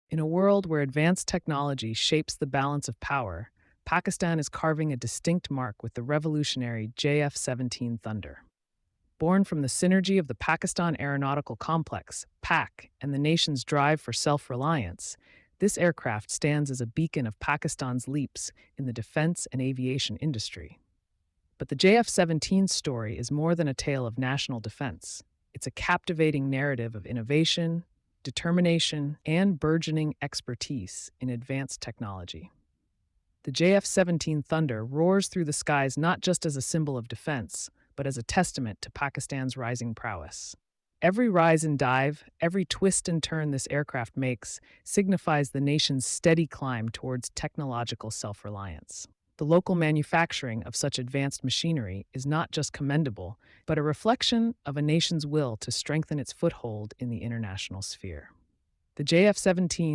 In a world where advanced technology shapes the balance of power, Pakistan is carving a distinct mark with the revolutionary JF 17 Thunder. Born from the synergy of the Pakistan Aeronautical Complex, PAC, and the nation's drive for self reliance, this aircraft stands as a beacon of Pakistan's leaps in the defense and aviation industry. But the JF 17 story is more than a tale of national defense. It's a captivating narrative of innovation, determination, and burgeoning expertise in advanced technology. The JF 17 Thunder roars through the skies not just as a symbol of defense, but as a testament to Pakistan's rising prowess. Every rise and dive, every twist and turn this aircraft makes signifies the nation's steady climb towards technological self reliance. The local manufacturing of such advanced machinery is not just commendable, but a reflection of a nation's will to strengthen its foothold in the international sphere. The JF 17